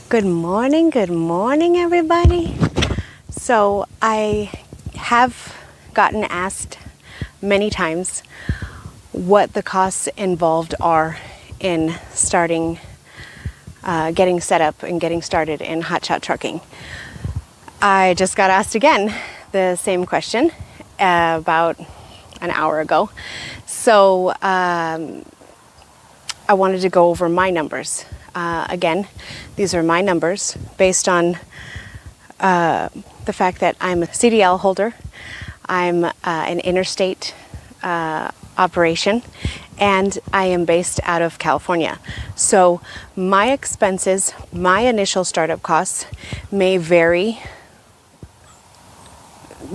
Good morning, everybody. So I have gotten asked many times what the costs involved are in starting, getting set up and getting started in Hotshot trucking. I just got asked again the same question about an hour ago. So I wanted to go over my numbers. Again, these are my numbers based on the fact that I'm a CDL holder, I'm an interstate operation, and I am based out of California. So my expenses, my initial startup costs may vary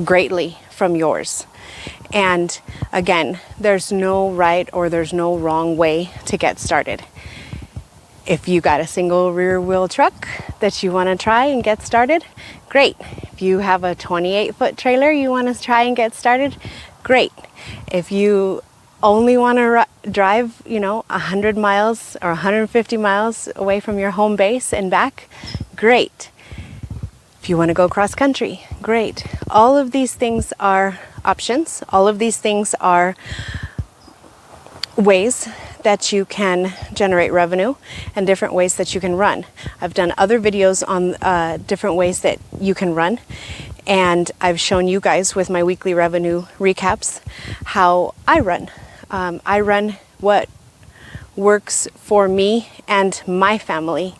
greatly from yours. And again, there's no right or there's no wrong way to get started. If you got a single rear wheel truck that you want to try and get started, great. If you have a 28-foot trailer you want to try and get started, great. If you only want to drive, 100 miles or 150 miles away from your home base and back, great. If you want to go cross country, great. All of these things are options. All of these things are ways that you can generate revenue and different ways that you can run. I've done other videos on different ways that you can run, and I've shown you guys with my weekly revenue recaps how I run. I run what works for me and my family,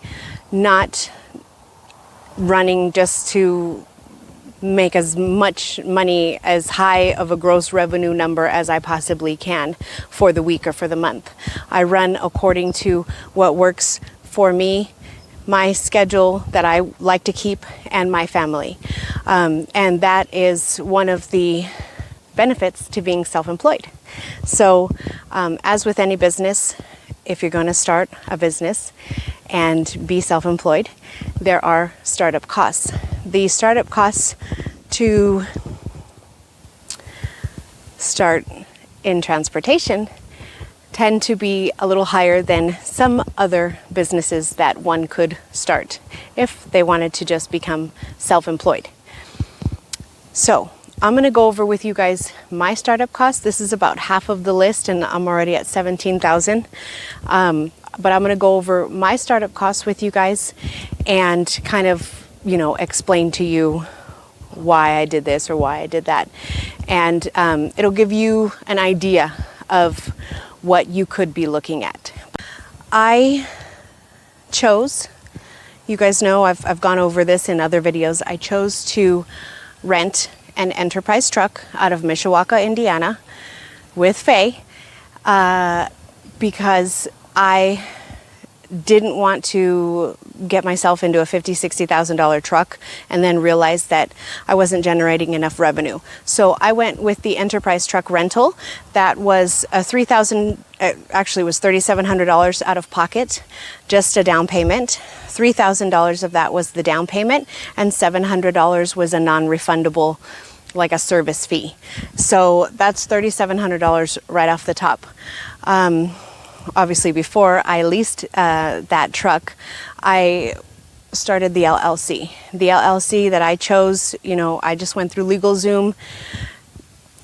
not running just to make as much money, as high of a gross revenue number as I possibly can for the week or for the month. I run according to what works for me, my schedule that I like to keep, and my family. And that is one of the benefits to being self-employed. So as with any business, if you're going to start a business and be self-employed, there are startup costs. The startup costs to start in transportation tend to be a little higher than some other businesses that one could start if they wanted to just become self-employed. So I'm going to go over with you guys my startup costs. This is about half of the list, and I'm already at 17,000. But I'm going to go over my startup costs with you guys and kind of, explain to you why I did this or why I did that. And it'll give you an idea of what you could be looking at. I chose, you guys know I've gone over this in other videos, I chose to rent an enterprise truck out of Mishawaka, Indiana with Faye because I didn't want to get myself into a $50,000, $60,000 truck and then realize that I wasn't generating enough revenue. So I went with the enterprise truck rental. That was $3,700 out of pocket, just a down payment. $3,000 of that was the down payment, and $700 was a non-refundable, like a service fee. So that's $3,700 right off the top. Obviously, before I leased that truck, I started the LLC. The LLC that I chose, I just went through LegalZoom.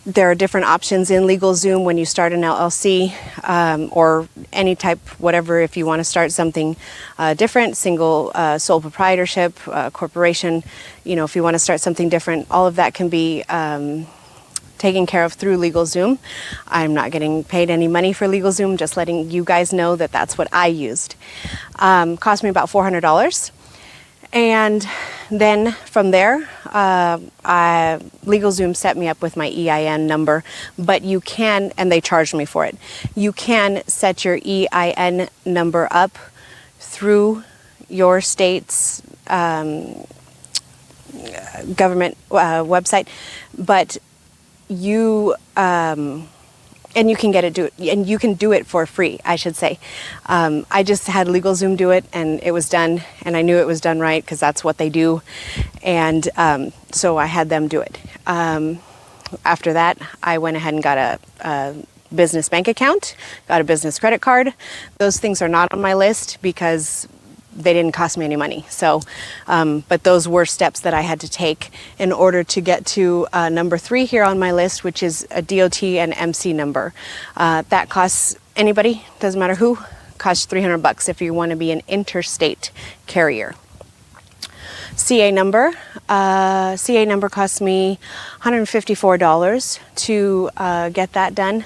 There are different options in LegalZoom when you start an LLC or any type, whatever, if you want to start something different, single sole proprietorship, corporation, if you want to start something different, all of that can be taken care of through LegalZoom. I'm not getting paid any money for LegalZoom, just letting you guys know that that's what I used. Cost me about $400. And then from there, LegalZoom set me up with my EIN number, but you can, and they charged me for it, you can set your EIN number up through your state's government website, but you and you can you can do it for free, I should say. I just had LegalZoom do it, and it was done, and I knew it was done right because that's what they do, and so I had them do it. After that, I went ahead and got a business bank account, got a business credit card. Those things are not on my list because they didn't cost me any money. So, but those were steps that I had to take in order to get to number 3 here on my list, which is a DOT and MC number. That costs anybody, doesn't matter who, costs $300 if you want to be an interstate carrier. CA number cost me $154 to get that done.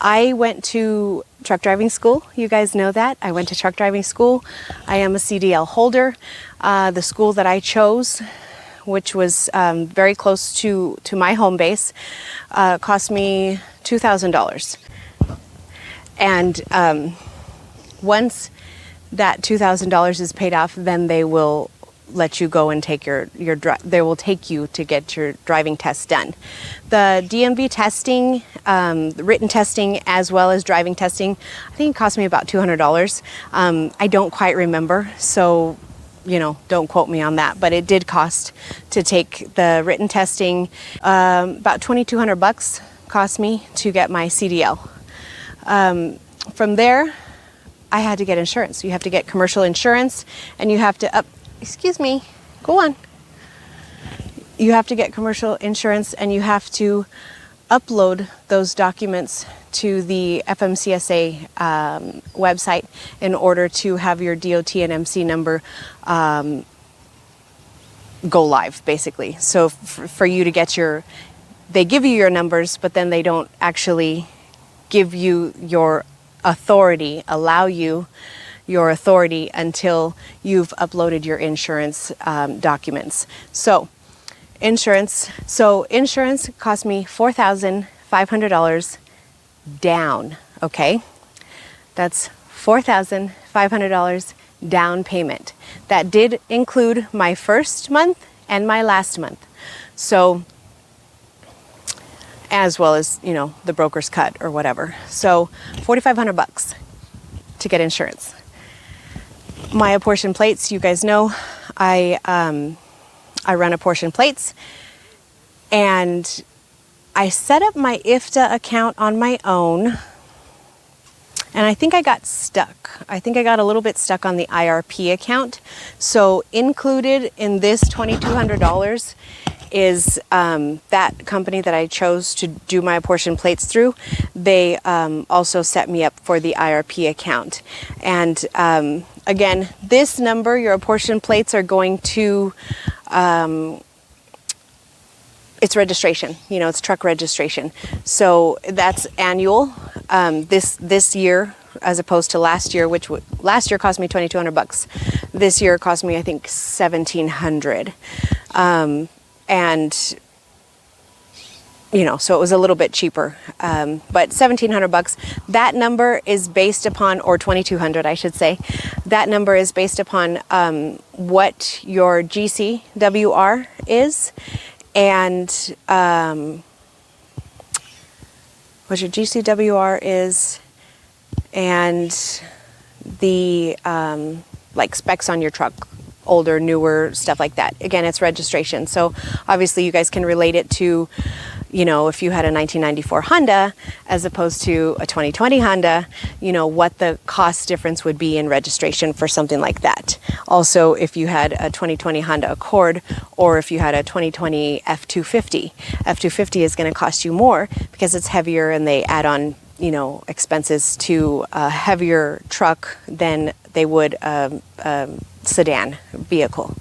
I went to truck driving school. You guys know that. I went to truck driving school. I am a CDL holder. The school that I chose, which was very close to my home base, cost me $2,000. And once that $2,000 is paid off, then they will let you go and take they will take you to get your driving test done. The DMV testing, the written testing, as well as driving testing, I think it cost me about $200. I don't quite remember, so don't quote me on that, but it did cost to take the written testing. About $2,200 cost me to get my CDL. From there, I had to get insurance. You have to get commercial insurance, and you have to excuse me, go on. You have to get commercial insurance, and you have to upload those documents to the FMCSA website in order to have your DOT and MC number go live, basically. So for you to get they give you your numbers, but then they don't actually give you your authority, allow you your authority until you've uploaded your insurance documents. So insurance cost me $4,500 down. Okay, that's $4,500 down payment. That did include my first month and my last month, so as well as the broker's cut or whatever. So $4,500 to get insurance. My apportion plates, you guys know, I run apportion plates, and I set up my IFTA account on my own, and I think I got stuck. I think I got a little bit stuck on the IRP account. So included in this $2,200 is that company that I chose to do my apportion plates through. They also set me up for the IRP account. And again, this number, your apportion plates are going to, it's registration, it's truck registration. So that's annual. This year, as opposed to last year, which last year cost me $2,200. This year cost me, I think, $1,700. And so it was a little bit cheaper, but $1,700. That number is based upon, or $2,200, I should say. That number is based upon what your GCWR is, and what your GCWR is, and the specs on your truck. Older, newer, stuff like that. Again, it's registration. So obviously you guys can relate it to, if you had a 1994 Honda as opposed to a 2020 Honda, what the cost difference would be in registration for something like that. Also, if you had a 2020 Honda Accord, or if you had a 2020 F250, F250 is going to cost you more because it's heavier, and they add on expenses to a heavier truck than they would sedan vehicle.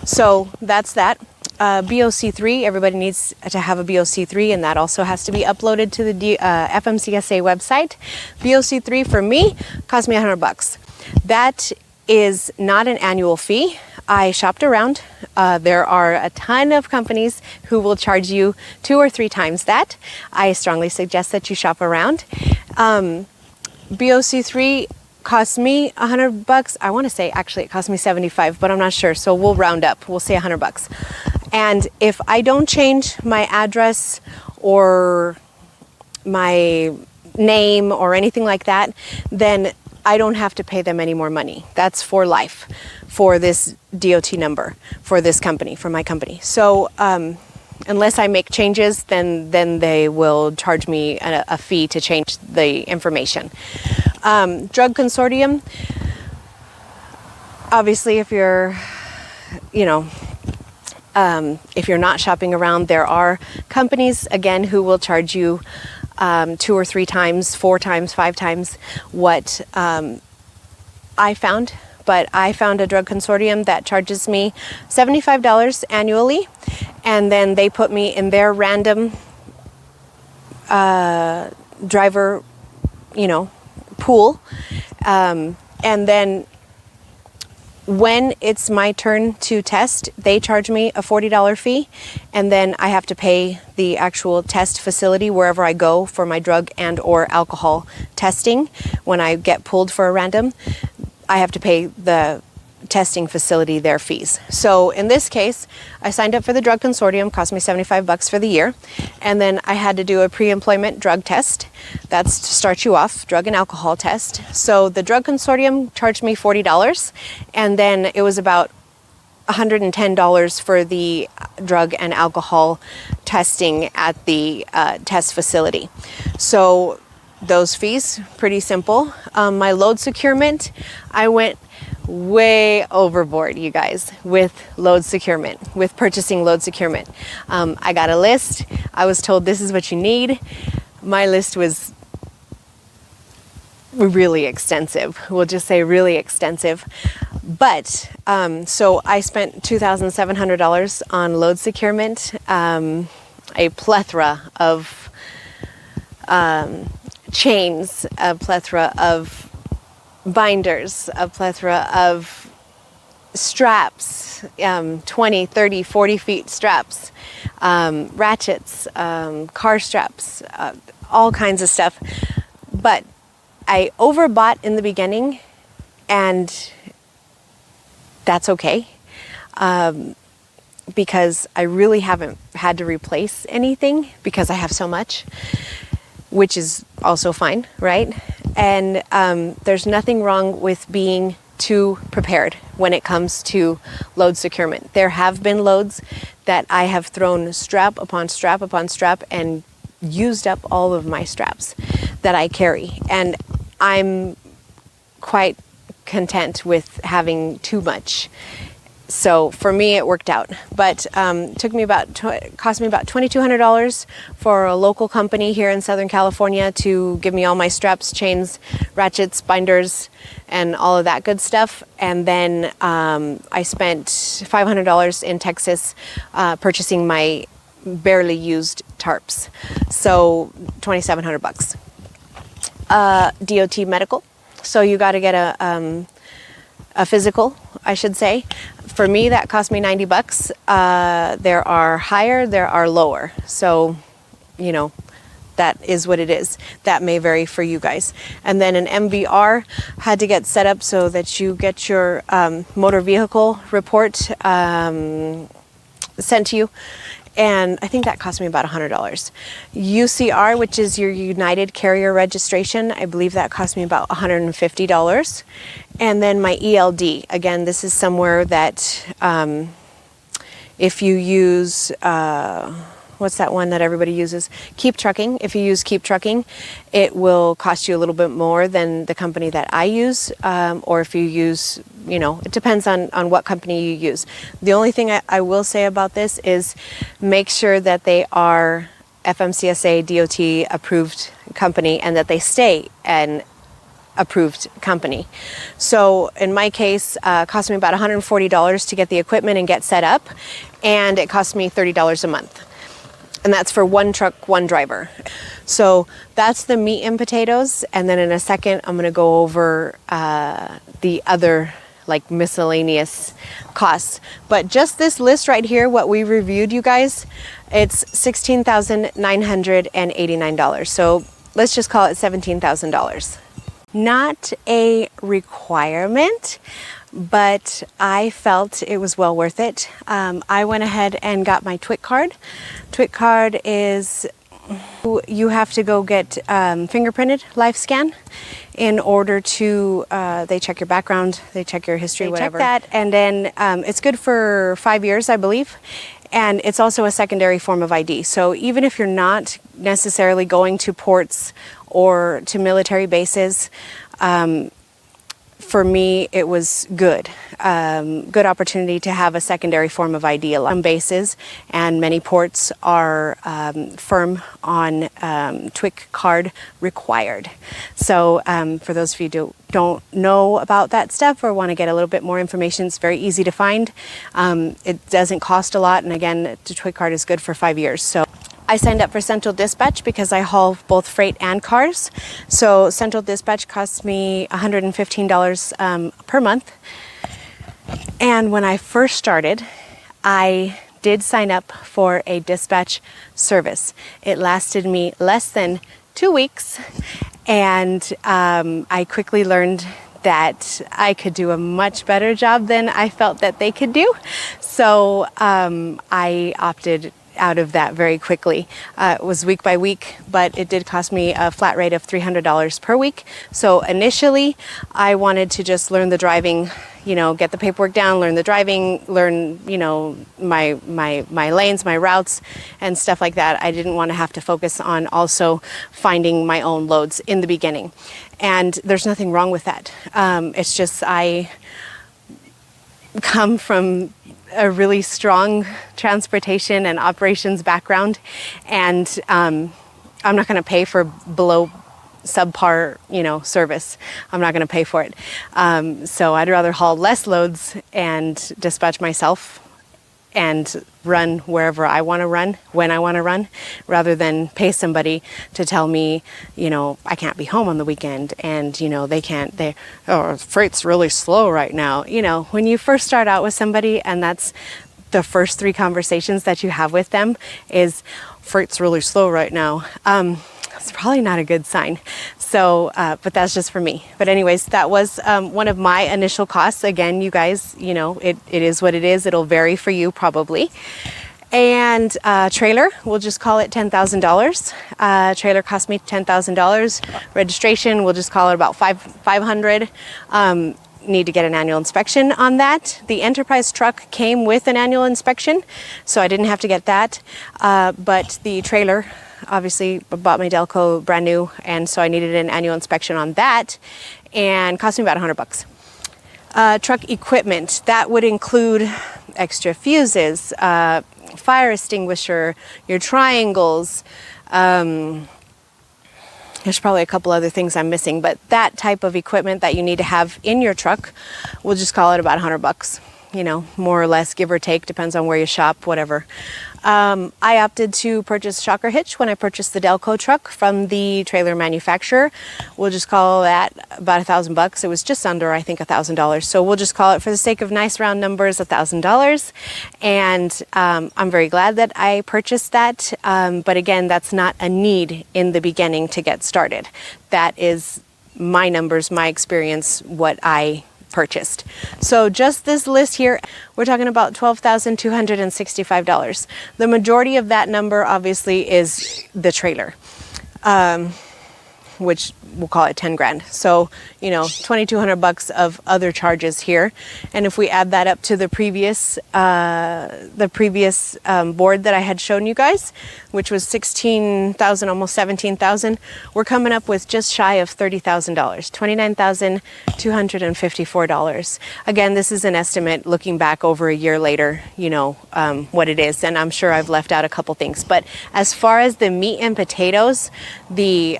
So that's that. BOC3, everybody needs to have a BOC3, and that also has to be uploaded to the FMCSA website. BOC3 for me cost me $100. That is not an annual fee. I shopped around. There are a ton of companies who will charge you 2 or 3 times that. I strongly suggest that you shop around. BOC3 cost me $100. I want to say actually it cost me $75, but I'm not sure. So we'll round up. We'll say $100. And if I don't change my address or my name or anything like that, then I don't have to pay them any more money. That's for life, for this DOT number, for this company, for my company. So unless I make changes, then they will charge me a fee to change the information. Drug consortium, Obviously, if you're, if you're not shopping around, there are companies, again, who will charge you 2 or 3 times, 4 times, 5 times what I found. But I found a drug consortium that charges me $75 annually, and then they put me in their random driver, pool. And then when it's my turn to test, they charge me a $40 fee, and then I have to pay the actual test facility wherever I go for my drug and or alcohol testing. When I get pulled for a random, I have to pay the testing facility their fees. So in this case, I signed up for the drug consortium, cost me $75 for the year, and then I had to do a pre-employment drug test. That's to start you off, drug and alcohol test. So the drug consortium charged me $40, and then it was about $110 for the drug and alcohol testing at the test facility. So those fees, pretty simple. My load securement, I went way overboard, you guys, with load securement, with purchasing load securement. I got a list. I was told this is what you need. My list was really extensive. We'll just say really extensive. But so I spent $2,700 on load securement, a plethora of chains, a plethora of binders, a plethora of straps, 20, 30, 40 feet straps, ratchets, car straps, all kinds of stuff. But I overbought in the beginning, and that's okay, because I really haven't had to replace anything because I have so much, which is also fine, right? And there's nothing wrong with being too prepared when it comes to load securement. There have been loads that I have thrown strap upon strap upon strap and used up all of my straps that I carry. And I'm quite content with having too much. So for me, it worked out, but cost me about $2,200 for a local company here in Southern California to give me all my straps, chains, ratchets, binders, and all of that good stuff. And then I spent $500 in Texas purchasing my barely used tarps. So $2,700. DOT medical. So you got to get a physical, I should say. For me, that cost me $90. There are higher, there are lower. So, that is what it is. That may vary for you guys. And then an MVR had to get set up so that you get your motor vehicle report sent to you. And I think that cost me about $100. UCR, which is your United Carrier Registration, I believe that cost me about $150. And then my ELD, again, this is somewhere that if you use, what's that one that everybody uses? Keep Trucking. If you use Keep Trucking, it will cost you a little bit more than the company that I use. Or if you use, it depends on what company you use. The only thing I will say about this is make sure that they are FMCSA DOT approved company and that they stay an approved company. So in my case, it cost me about $140 to get the equipment and get set up, and it cost me $30 a month. And that's for one truck, one driver. So that's the meat and potatoes. And then in a second, I'm going to go over the other miscellaneous costs. But just this list right here, what we reviewed, you guys, it's $16,989. So let's just call it $17,000. Not a requirement, but I felt it was well worth it. I went ahead and got my TWIC card. TWIC card is, you have to go get fingerprinted live scan in order to, they check your background, they check your history, whatever. Check that, and then it's good for 5 years, I believe. And it's also a secondary form of ID. So even if you're not necessarily going to ports or to military bases, for me, it was good. Good opportunity to have a secondary form of ID. Some bases and many ports are firm on TWIC card required. So for those of you who don't know about that stuff or want to get a little bit more information, it's very easy to find. It doesn't cost a lot, and again, the TWIC card is good for 5 years. So I signed up for Central Dispatch because I haul both freight and cars. So Central Dispatch costs me $115 per month. And when I first started, I did sign up for a dispatch service. It lasted me less than 2 weeks, and I quickly learned that I could do a much better job than I felt that they could do. So I opted out of that very quickly. It was week by week, but it did cost me a flat rate of $300 per week. So initially, I wanted to just learn the driving, get the paperwork down, learn the driving, learn, my lanes, my routes, and stuff like that. I didn't want to have to focus on also finding my own loads in the beginning. And there's nothing wrong with that. It's just I come from a really strong transportation and operations background, and I'm not going to pay for below subpar, service. I'm not going to pay for it. So I'd rather haul less loads and dispatch myself and run wherever I want to run, when I want to run, rather than pay somebody to tell me, I can't be home on the weekend, and, freight's really slow right now. When you first start out with somebody and that's the first 3 conversations that you have with them is, freight's really slow right now. It's probably not a good sign. So, but that's just for me. But anyways, that was one of my initial costs. Again, you guys, it is what it is. It'll vary for you probably. And trailer, we'll just call it $10,000. Trailer cost me $10,000. Registration, we'll just call it about $500. Need to get an annual inspection on that. The Enterprise truck came with an annual inspection, so I didn't have to get that. But the trailer, obviously bought my Delco brand new, and so I needed an annual inspection on that, and cost me about $100. Truck equipment, that would include extra fuses, fire extinguisher, your triangles. There's probably a couple other things I'm missing, but that type of equipment that you need to have in your truck, we'll just call it about $100. More or less, give or take, depends on where you shop, whatever. I opted to purchase shocker hitch when I purchased the Delco truck from the trailer manufacturer. We'll just call that about $1,000. It was just under, I think, $1,000. So we'll just call it, for the sake of nice round numbers, $1,000. And I'm very glad that I purchased that. But again, that's not a need in the beginning to get started. That is my numbers, my experience, what I purchased. So just this list here, we're talking about $12,265. The majority of that number obviously is the trailer, which we'll call it 10 grand. So, $2,200 of other charges here. And if we add that up to the previous board that I had shown you guys, which was 16,000, almost 17,000, we're coming up with just shy of $30,000, $29,254. Again, this is an estimate looking back over a year later, what it is. And I'm sure I've left out a couple things. But as far as the meat and potatoes, the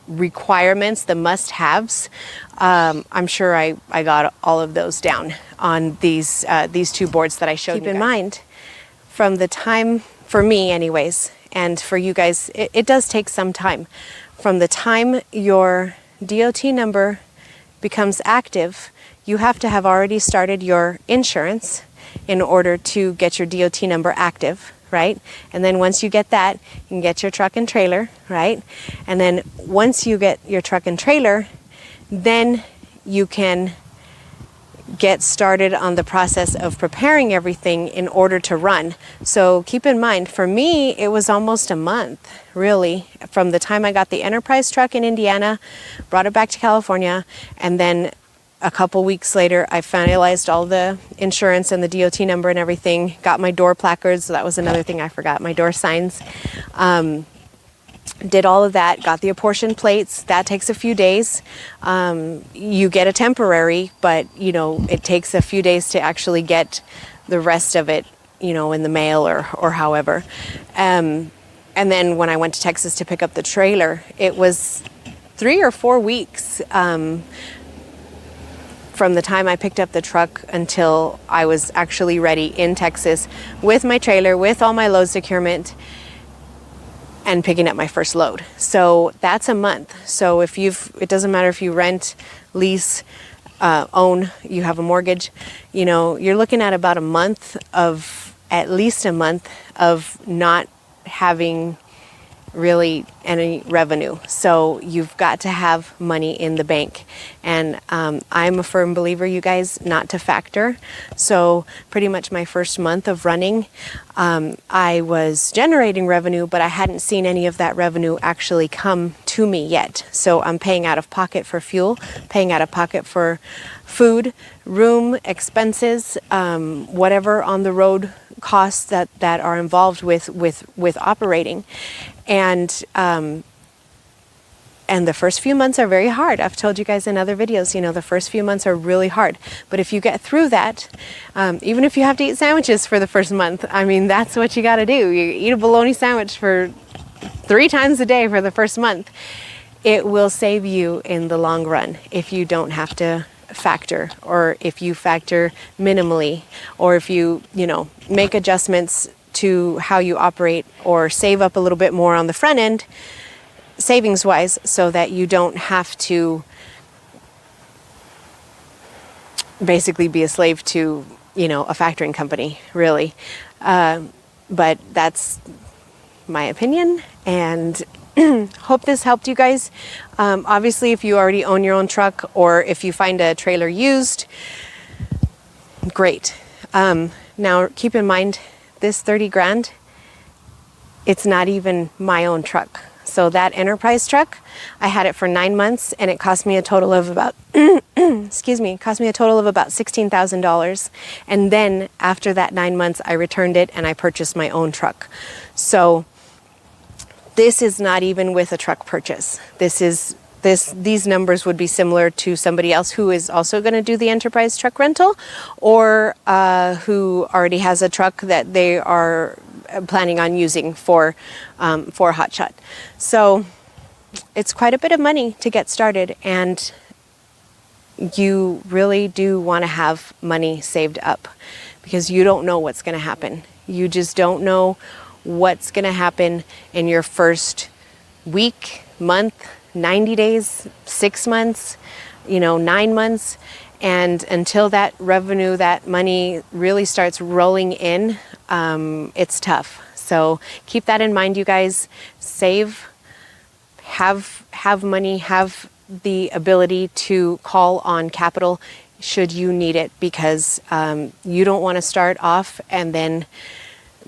requirements, the must-haves, I'm sure I got all of those down on these 2 boards that I showed you guys. Keep in mind, from the time, for me anyways, and for you guys, it does take some time. From the time your DOT number becomes active, you have to have already started your insurance in order to get your DOT number active. Right? And then once you get that, you can get your truck and trailer, right? And then once you get your truck and trailer, then you can get started on the process of preparing everything in order to run. So keep in mind, for me, it was almost a month, really, from the time I got the Enterprise truck in Indiana, brought it back to California, and then a couple weeks later, I finalized all the insurance and the DOT number and everything, got my door placards. So that was another thing I forgot, my door signs. Did all of that, got the apportion plates. That takes a few days. You get a temporary, but you know, it takes a few days to actually get the rest of it, you know, in the mail or however. And then when I went to Texas to pick up the trailer, it was 3 or 4 weeks from the time I picked up the truck until I was actually ready in Texas with my trailer, with all my load securement, and picking up my first load. So that's a month. So if it doesn't matter if you rent, lease, own, you have a mortgage, you know, you're looking at about at least a month of not having really any revenue. So you've got to have money in the bank. And I'm a firm believer, you guys, not to factor. So pretty much my first month of running, I was generating revenue, but I hadn't seen any of that revenue actually come to me yet. So I'm paying out of pocket for fuel, paying out of pocket for food, room, expenses, whatever on the road costs that are involved with operating. And the first few months are very hard. I've told you guys in other videos, you know, the first few months are really hard. But if you get through that, even if you have to eat sandwiches for the first month, I mean, that's what you got to do. You eat a bologna sandwich for 3 times a day for the first month. It will save you in the long run if you don't have to factor, or if you factor minimally, or if you know, make adjustments to how you operate, or save up a little bit more on the front end, savings wise, so that you don't have to basically be a slave to, you know, a factoring company, really. But that's my opinion, and hope this helped you guys. Obviously, if you already own your own truck, or if you find a trailer used, great. Now keep in mind, this 30 grand, it's not even my own truck. So that enterprise truck, I had it for 9 months, and it cost me a total of about, excuse me, cost me a total of about $16,000. And then after that 9 months, I returned it and I purchased my own truck. So this is not even with a truck purchase. These numbers would be similar to somebody else who is also going to do the enterprise truck rental, or who already has a truck that they are planning on using for Hotshot. So it's quite a bit of money to get started, and you really do want to have money saved up, because you don't know what's going to happen. You just don't know what's going to happen in your first week, month, 90 days, 6 months, 9 months. And until that revenue, that money really starts rolling in, it's tough. So keep that in mind, you guys. Save, have money, have the ability to call on capital should you need it, because you don't want to start off and then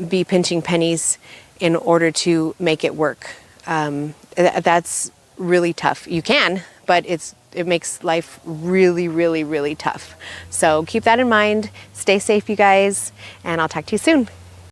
be pinching pennies in order to make it work. That's really tough. You can, but it makes life really, really, really tough. So keep that in mind. Stay safe, you guys, and I'll talk to you soon.